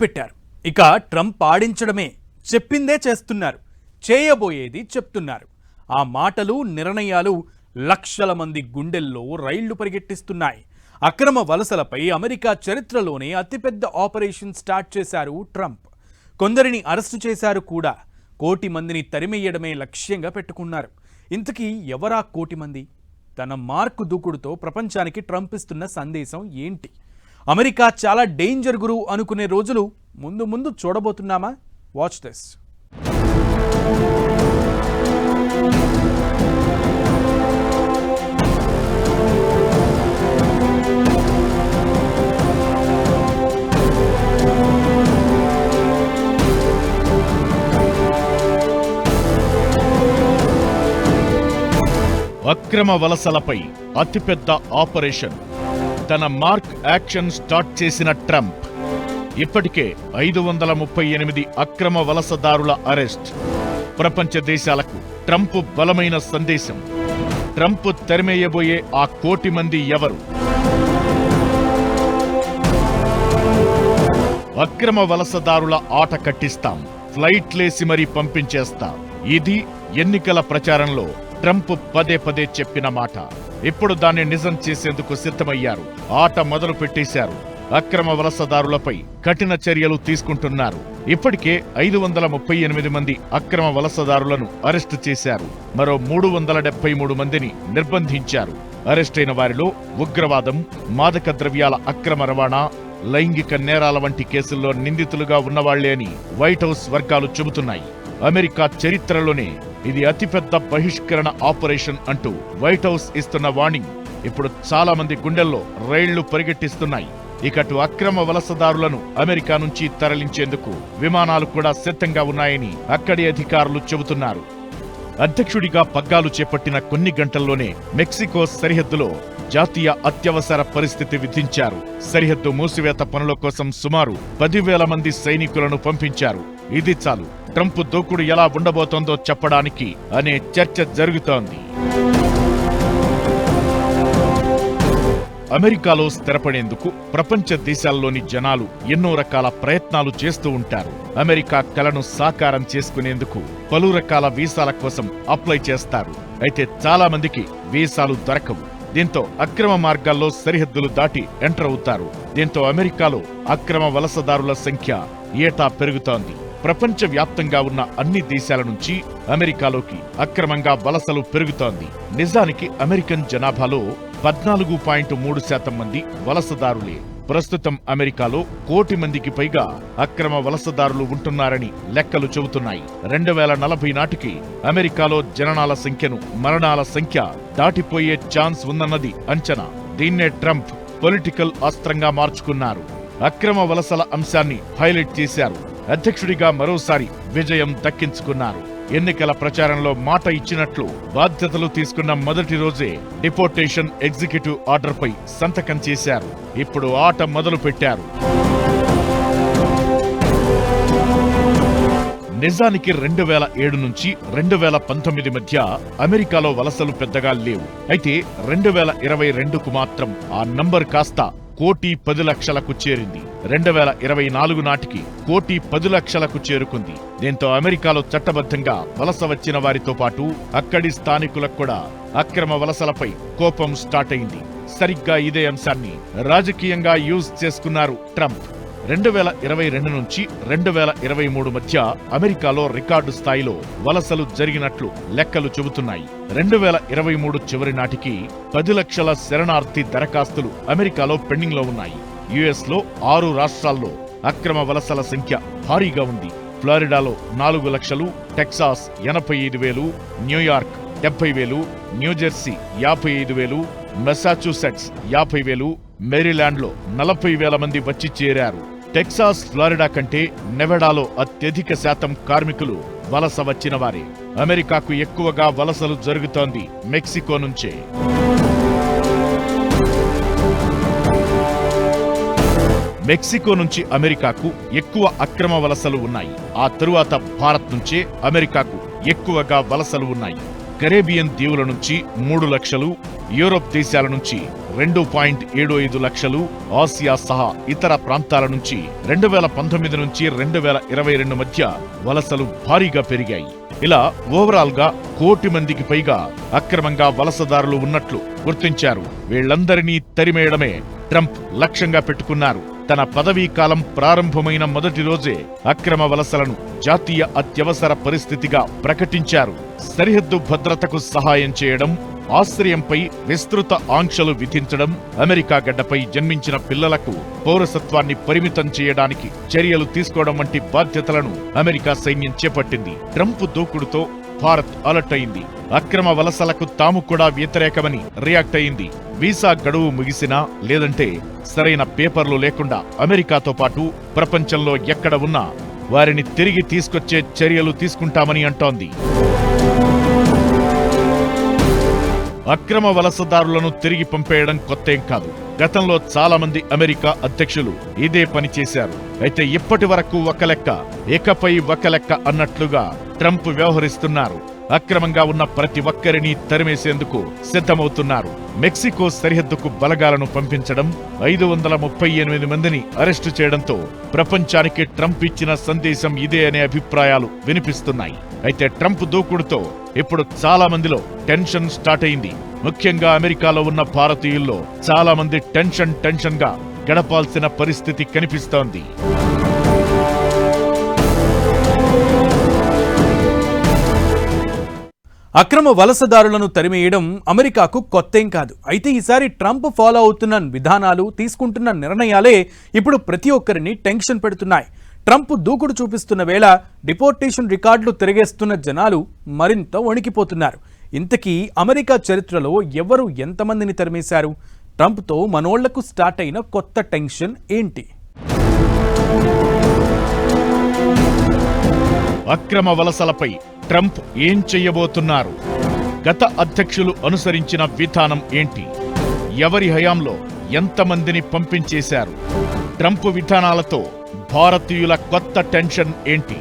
పెట్టారు. ఇక ట్రంప్ ఆడించడమే, చెప్పిందే చేస్తున్నారు, చేయబోయేది చెప్తున్నారు. ఆ మాటలు, నిర్ణయాలు లక్షల మంది గుండెల్లో రైళ్లు పరిగెట్టిస్తున్నాయి. అక్రమ వలసలపై అమెరికా చరిత్రలోనే అతిపెద్ద ఆపరేషన్ స్టార్ట్ చేశారు ట్రంప్. కొందరిని అరెస్టు చేశారు కూడా. 1 కోటి మందిని తరిమెయ్యడమే లక్ష్యంగా పెట్టుకున్నారు. ఇంతకీ ఎవరా 1 కోటి మంది? తన మార్కు దూకుడుతో ప్రపంచానికి ట్రంప్ ఇస్తున్న సందేశం ఏంటి? అమెరికా చాలా డేంజర్ గురు అనుకునే రోజులు ముందు ముందు చూడబోతున్నామా? Watch this. అక్రమ వలసలపై అతిపెద్ద ఆపరేషన్. తన మార్క్ యాక్షన్ స్టార్ట్ చేసిన ట్రంప్ ఇప్పటికే 538 అక్రమ వలసదారుల అరెస్ట్. ప్రపంచ దేశాలకు ట్రంప్ బలమైన సందేశం. ట్రంప్ తెరమేయబోయే ఆ 1 కోటి మంది ఎవరు? అక్రమ వలసదారుల ఆట కట్టిస్తాం, ఫ్లైట్లేసి మరీ పంపించేస్తా. ఇది ఎన్నికల ప్రచారంలో ట్రంప్ పదే పదే చెప్పిన మాట. ఇప్పుడు దాన్ని నిజం చేసేందుకు సిద్ధమయ్యారు. ఆట మొదలు పెట్టేశారు. అక్రమ వలసదారులపై కఠిన చర్యలు తీసుకుంటున్నారు. ఇప్పటికే 538 మంది అక్రమ వలసదారులను అరెస్టు చేశారు. మరో 373 మందిని నిర్బంధించారు. అరెస్టైన వారిలో ఉగ్రవాదం, మాదక ద్రవ్యాల అక్రమ రవాణా, లైంగిక నేరాల వంటి కేసుల్లో నిందితులుగా ఉన్నవాళ్లే అని వైట్ హౌస్ వర్గాలు చెబుతున్నాయి. అమెరికా చరిత్రలోనే ఇది అతిపెద్ద బహిష్కరణ ఆపరేషన్ అంటూ వైట్ హౌస్ ఇస్తున్న వార్నింగ్ ఇప్పుడు చాలా మంది గుండెల్లో రైళ్లు పరిగెట్టిస్తున్నాయి. ఇకటు అక్రమ వలసదారులను అమెరికా నుంచి తరలించేందుకు విమానాలు కూడా సిద్ధంగా ఉన్నాయని అక్కడి అధికారులు చెబుతున్నారు. అధ్యక్షుడిగా పగ్గాలు చేపట్టిన కొన్ని గంటల్లోనే మెక్సికో సరిహద్దులో జాతీయ అత్యవసర పరిస్థితి విధించారు. సరిహద్దు మూసివేత పనుల కోసం సుమారు 10,000 మంది సైనికులను పంపించారు. ఇది చాలు ట్రంప్ దూకుడు ఎలా ఉండబోతోందో చెప్పడానికి అనే చర్చ జరుగుతోంది. అమెరికాలో స్థిరపడేందుకు ప్రపంచ దేశాల్లోని జనాలు ఎన్నో రకాల ప్రయత్నాలు చేస్తూ ఉంటారు. అమెరికా కలను సాకారం చేసుకునేందుకు పలు రకాల వీసాల కోసం అప్లై చేస్తారు. అయితే చాలా మందికి వీసాలు దొరకవు. దీంతో అక్రమ మార్గాల్లో సరిహద్దులు దాటి ఎంటర్ అవుతారు. దీంతో అమెరికాలో అక్రమ వలసదారుల సంఖ్య ఏటా పెరుగుతోంది. ప్రపంచ వ్యాప్తంగా ఉన్న అన్ని దేశాల నుంచి అమెరికాలోకి అక్రమంగా వలసలు పెరుగుతోంది. నిజానికి అమెరికన్ జనాభాలో 14.3% మంది వలసదారులే. ప్రస్తుతం అమెరికాలో 1 కోటి మందికి పైగా అక్రమ వలసదారులు ఉంటున్నారని లెక్కలు చెబుతున్నాయి. 2040 నాటికి అమెరికాలో జననాల సంఖ్యను మరణాల సంఖ్య దాటిపోయే ఛాన్స్ ఉందన్నది అంచనా. దీన్నే ట్రంప్ పొలిటికల్ అస్త్రంగా మార్చుకున్నారు. అక్రమ వలసల అంశాన్ని హైలైట్ చేశారు. అధ్యక్షుడిగా మరోసారి విజయం దక్కించుకున్నారు. ఎన్నికల ప్రచారంలో మాట ఇచ్చినట్లు బాధ్యతలు తీసుకున్న మొదటి రోజే డిపోర్టేషన్ ఎగ్జిక్యూటివ్ ఆర్డర్పై సంతకం చేశారు. ఇప్పుడు ఆట మొదలు పెట్టారు. నిజానికి 2007 నుంచి 2019 మధ్య అమెరికాలో వలసలు పెద్దగా లేవు. అయితే 2022కు మాత్రం ఆ నంబర్ కాస్త 1,10,00,000కు చేరింది. 2024 నాటికి 1,10,00,000కు చేరుకుంది. దీంతో అమెరికాలో చట్టబద్ధంగా వలస వచ్చిన వారితో పాటు అక్కడి స్థానికులకు కూడా అక్రమ వలసలపై కోపం స్టార్ట్ అయింది. సరిగ్గా ఇదే అంశాన్ని రాజకీయంగా యూజ్ చేసుకున్నారు ట్రంప్. 2022 నుంచి 2023 మధ్య అమెరికాలో రికార్డు స్థాయిలో వలసలు జరిగినట్లు లెక్కలు చెబుతున్నాయి. 2023 చివరి నాటికి 10 లక్షల శరణార్థి దరఖాస్తులు అమెరికాలో పెండింగ్ లో ఉన్నాయి. యుఎస్ లో 6 రాష్ట్రాల్లో అక్రమ వలసల సంఖ్య భారీగా ఉంది. ఫ్లోరిడాలో 4 లక్షలు, టెక్సాస్ 85,000, న్యూయార్క్ 70,000, న్యూజెర్సీ 55,000, మెసాచ్యూసెట్స్ 50,000, మేరీలాండ్లో 40,000 మంది వచ్చి చేరారు. టెక్సాస్, ఫ్లోరిడా కంటే నెవడాలో అత్యధిక శాతం కార్మికులు వలస వచ్చిన వారే. అమెరికాకు ఎక్కువగా వలసలు జరుగుతోంది మెక్సికో నుంచే. మెక్సికో నుంచి అమెరికాకు ఎక్కువ అక్రమ వలసలు ఉన్నాయి. ఆ తరువాత భారత్ నుంచే అమెరికాకు ఎక్కువగా వలసలు ఉన్నాయి. కరేబియన్ దీవుల నుంచి 3 లక్షలు, యూరోప్ దేశాల నుంచి 2.75 లక్షలు, ఆసియా సహా ఇతర ప్రాంతాల నుంచి 2019 నుంచి 2022 మధ్య వలసలు భారీగా పెరిగాయి. ఇలా ఓవరాల్ గా 1 కోటి మందికి పైగా అక్రమంగా వలసదారులు ఉన్నట్లు గుర్తించారు. వీళ్లందరినీ తరిమేయడమే ట్రంప్ లక్ష్యంగా పెట్టుకున్నారు. తన పదవీ కాలం ప్రారంభమైన మొదటి రోజే అక్రమ వలసలను జాతీయ అత్యవసర పరిస్థితిగా ప్రకటించారు. సరిహద్దు భద్రతకు సహాయం చేయడం, ఆశ్రయంపై విస్తృత ఆంక్షలు విధించడం, అమెరికా గడ్డపై జన్మించిన పిల్లలకు పౌరసత్వాన్ని పరిమితం చేయడానికి చర్యలు తీసుకోవడం వంటి బాధ్యతలను అమెరికా సైన్యం చేపట్టింది. ట్రంప్ దూకుడుతో భారత్ అలర్ట్ అయింది. అక్రమ వలసలకు తాము కూడా వ్యతిరేకమని రియాక్ట్ అయింది. వీసా గడువు ముగిసినా లేదంటే సరైన పేపర్లు లేకుండా అమెరికాతో పాటు ప్రపంచంలో ఎక్కడ ఉన్నా వారిని తిరిగి తీసుకొచ్చే చర్యలు తీసుకుంటామని అంటోంది. అక్రమ వలసదారులను తిరిగి పంపేయడం కొత్తేం కాదు. గతంలో చాలా మంది అమెరికా అధ్యక్షులు ఇదే పని చేశారు. అయితే ఇప్పటి వరకు ఒక లెక్క, ఇకపై ఒక లెక్క అన్నట్లుగా ట్రంప్ వ్యవహరిస్తున్నారు. అక్రమంగా ఉన్న ప్రతి ఒక్కరిని తరిమేసేందుకు సిద్ధమవుతున్నారు. మెక్సికో సరిహద్దుకు బలగాలను పంపించడం, 538 మందిని అరెస్టు చేయడంతో ప్రపంచానికి ట్రంప్ ఇచ్చిన సందేశం ఇదే అనే అభిప్రాయాలు వినిపిస్తున్నాయి. అయితే ట్రంప్ దూకుడుతో ఇప్పుడు చాలా మందిలో టెన్షన్ స్టార్ట్ అయింది. ముఖ్యంగా అమెరికాలో ఉన్న భారతీయుల్లో చాలా మంది టెన్షన్ గా గడపాల్సిన పరిస్థితి కనిపిస్తోంది. అక్రమ వలసదారులను తరిమేయడం అమెరికాకు కొత్తేం కాదు. అయితే ఈసారి ట్రంప్ ఫాలో అవుతున్న విధానాలు, తీసుకుంటున్న నిర్ణయాలే ఇప్పుడు ప్రతి ఒక్కరిని టెన్షన్ పెడుతున్నాయి. ట్రంప్ దూకుడు చూపిస్తున్న వేళ డిపోర్టేషన్ రికార్డులు తిరిగేస్తున్న జనాలు మరింత వణికిపోతున్నారు. ఇంతకీ అమెరికా చరిత్రలో ఎవరు ఎంతమందిని తరిమేశారు? ట్రంప్తో మనోళ్లకు స్టార్ట్ అయిన కొత్త టెన్షన్ ఏంటి? అక్రమ వలసలపై ట్రంప్ ఏం చెయ్యబోతున్నారు? గత అధ్యక్షులు అనుసరించిన విధానం ఏంటి? ఎవరి హయాంలో ఎంతమందిని పంపించేశారు? ట్రంప్ విధానాలతో భారతీయుల కొత్త టెన్షన్ ఏంటి?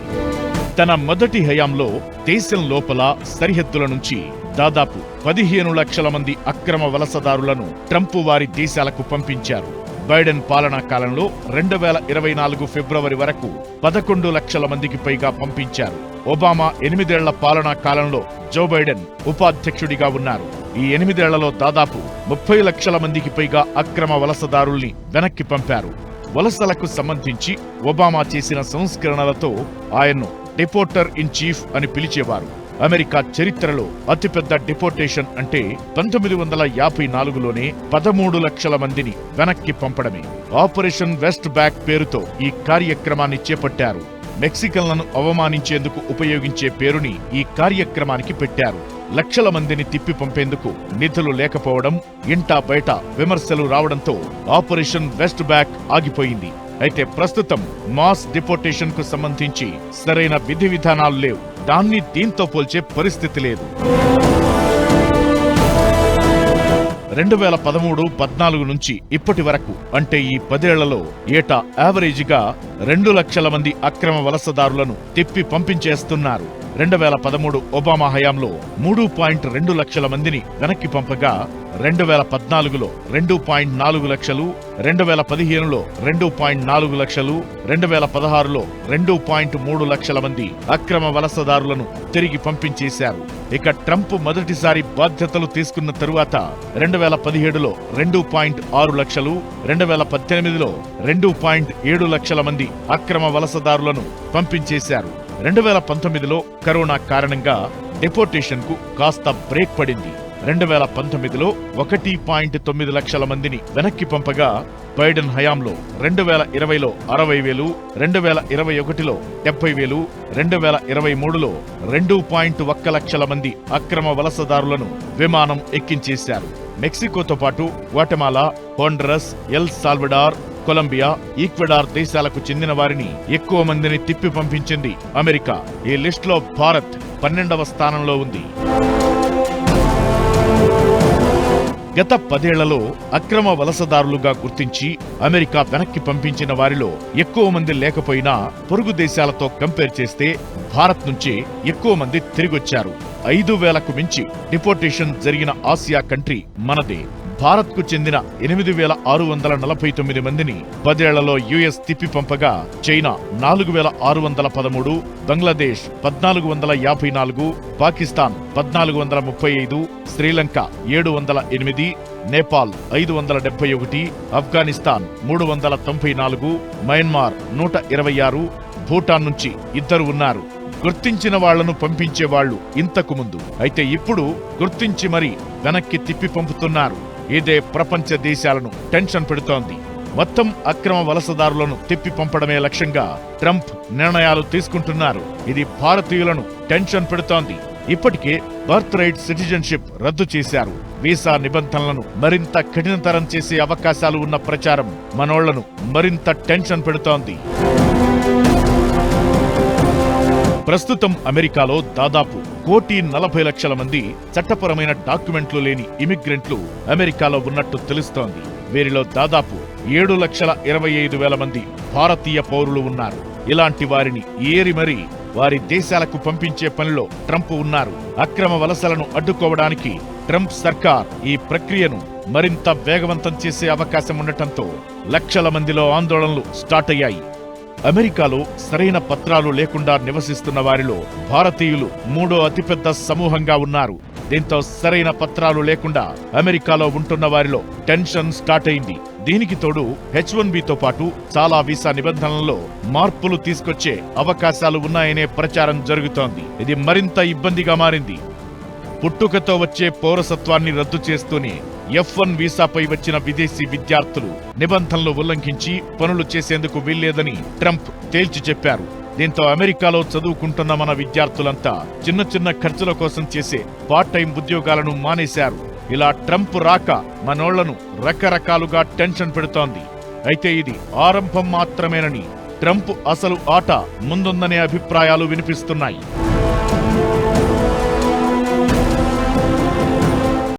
తన మొదటి హయాంలో దేశం లోపల సరిహద్దుల నుంచి దాదాపు 15 లక్షల మంది అక్రమ వలసదారులను ట్రంప్ వారి దేశాలకు పంపించారు. బైడెన్ పాలనా కాలంలో 2024 ఫిబ్రవరి వరకు 11 లక్షల మందికి పైగా పంపించారు. ఒబామా 8 ఏళ్ల పాలనా కాలంలో జో బైడెన్ ఉపాధ్యక్షుడిగా ఉన్నారు. ఈ 8 ఏళ్లలో దాదాపు 30 లక్షల మందికి పైగా అక్రమ వలసదారుల్ని వెనక్కి పంపారు. వలసలకు సంబంధించి ఒబామా చేసిన సంస్కరణలతో ఆయన్ను డిపోర్టర్ ఇన్ చీఫ్ అని పిలిచేవారు. అమెరికా చరిత్రలో అతిపెద్ద డిపోర్టేషన్ అంటే 1954లోనే 13 లక్షల మందిని వెనక్కి పంపడమే. ఆపరేషన్ వెస్ట్ బ్యాక్ పేరుతో ఈ కార్యక్రమాన్ని చేపట్టారు. మెక్సికన్లను అవమానించేందుకు ఉపయోగించే పేరుని ఈ కార్యక్రమానికి పెట్టారు. లక్షల మందిని తిప్పి పంపేందుకు నిధులు లేకపోవడం, ఇంటా బయట విమర్శలు రావడంతో ఆపరేషన్ వెస్ట్ బ్యాక్ ఆగిపోయింది. అయితే ప్రస్తుతం మాస్ డిపోర్టేషన్ కు సంబంధించి సరైన విధి విధానాలు లేవు. దాన్ని దీంతో పోల్చే పరిస్థితి లేదు. 2013-14 నుంచి ఇప్పటి వరకు అంటే ఈ 10 ఏళ్లలో ఏటా యావరేజీగా 2 లక్షల మంది అక్రమ వలసదారులను తిప్పి పంపించేస్తున్నారు. 2013 ఒబామా హయాంలో 3.2 లక్షల మందిని వెనక్కి పంపగా 2014లో 2.4 లక్షలు, 2015లో 2.4 లక్షలు, 2016లో 2.3 లక్షల మంది అక్రమ వలసదారులను తిరిగి పంపించేశారు. ఇక ట్రంప్ మొదటిసారి బాధ్యతలు తీసుకున్న తరువాత 2017లో 2.6 లక్షలు, 2018లో 2.7 లక్షల మంది అక్రమ వలసదారులను పంపించేశారు. 2019లో కరోనా కారణంగా డిపోర్టేషన్ కు కాస్త బ్రేక్ పడింది. 2019లో 1.9 లక్షల మందిని వెనక్కి పంపగా బైడెన్ హయాంలో 2020లో 60,000, 2021లో 70,000, 2023లో 2.1 లక్షల మంది అక్రమ వలసదారులను విమానం ఎక్కించేశారు. మెక్సికోతో పాటు Guatemala, Honduras, El Salvador, Colombia, Ecuador దేశాలకు చెందిన వారిని ఎక్కువ మందిని తిప్పి పంపించింది అమెరికా. ఈ లిస్టులో భారత్ 12వ స్థానంలో ఉంది. గత 10 ఏళ్లలో అక్రమ వలసదారులుగా గుర్తించి అమెరికా వెనక్కి పంపించిన వారిలో ఎక్కువ మంది లేకపోయినా పొరుగు దేశాలతో కంపేర్ చేస్తే భారత్ నుంచి ఎక్కువ మంది తిరిగొచ్చారు. 5,000కు మించి డిపోర్టేషన్ జరిగిన ఆసియా కంట్రీ మనదే. భారత్కు చెందిన 8,649 మందిని 10 ఏళ్లలో యుఎస్ తిప్పి పంపగా చైనా 4,613, బంగ్లాదేశ్ 1,454, పాకిస్తాన్ 1,435, శ్రీలంక 708, నేపాల్ 571, ఆఫ్ఘనిస్తాన్ 394, మయన్మార్ 126, భూటాన్ నుంచి 2 ఉన్నారు. గుర్తించిన వాళ్లను పంపించే వాళ్లు ఇంతకు ముందు, అయితే ఇప్పుడు గుర్తించి మరీ వెనక్కి తిప్పి పంపుతున్నారు. ఇదే ప్రపంచ దేశాలను టెన్షన్ పెడుతోంది. మొత్తం అక్రమ వలసదారులను తిప్పి పంపడమే లక్ష్యంగా ట్రంప్ నిర్ణయాలు తీసుకుంటున్నారు. ఇది భారతీయులను టెన్షన్ పెడుతోంది. ఇప్పటికే బర్త్ రైట్ సిటిజన్షిప్ రద్దు చేశారు. వీసా నిబంధనలను మరింత కఠినతరం చేసే అవకాశాలు ఉన్న ప్రచారం మనోళ్లను మరింత టెన్షన్ పెడుతోంది. ప్రస్తుతం అమెరికాలో దాదాపు 1,40,00,000 మంది చట్టపరమైన డాక్యుమెంట్లు లేని ఇమిగ్రెంట్లు అమెరికాలో ఉన్నట్టు తెలుస్తోంది. వీరిలో దాదాపు 7,25,000 మంది భారతీయ పౌరులు ఉన్నారు. ఇలాంటి వారిని ఏరి మరీ వారి దేశాలకు పంపించే పనిలో ట్రంప్ ఉన్నారు. అక్రమ వలసలను అడ్డుకోవడానికి ట్రంప్ సర్కార్ ఈ ప్రక్రియను మరింత వేగవంతం చేసే అవకాశం ఉండటంతో లక్షల మందిలో ఆందోళనలు స్టార్ట్ అయ్యాయి. అమెరికాలో సరైన పత్రాలు లేకుండా నివసిస్తున్న వారిలో భారతీయులు 3వ అతిపెద్ద సమూహంగా ఉన్నారు. దీంతో సరైన పత్రాలు లేకుండా అమెరికాలో ఉంటున్న వారిలో టెన్షన్ స్టార్ట్ అయింది. దీనికి తోడు H1Bతో పాటు చాలా వీసా నిబంధనల్లో మార్పులు తీసుకొచ్చే అవకాశాలు ఉన్నాయనే ప్రచారం జరుగుతోంది. ఇది మరింత ఇబ్బందిగా మారింది. పుట్టుకతో వచ్చే పౌరసత్వాన్ని రద్దు చేస్తూనే F1 వీసాపై వచ్చిన విదేశీ విద్యార్థులు నిబంధనలు ఉల్లంఘించి పనులు చేసేందుకు వీల్లేదని ట్రంప్ తేల్చి చెప్పారు. దీంతో అమెరికాలో చదువుకుంటున్న మన విద్యార్థులంతా చిన్న చిన్న ఖర్చుల కోసం చేసే పార్ట్ టైం ఉద్యోగాలను మానేశారు. ఇలా ట్రంప్ రాక మనోళ్లను రకరకాలుగా టెన్షన్ పెడుతోంది. అయితే ఇది ఆరంభం మాత్రమేనని ట్రంప్ అసలు ఆట ముందుందనే అభిప్రాయాలు వినిపిస్తున్నాయి.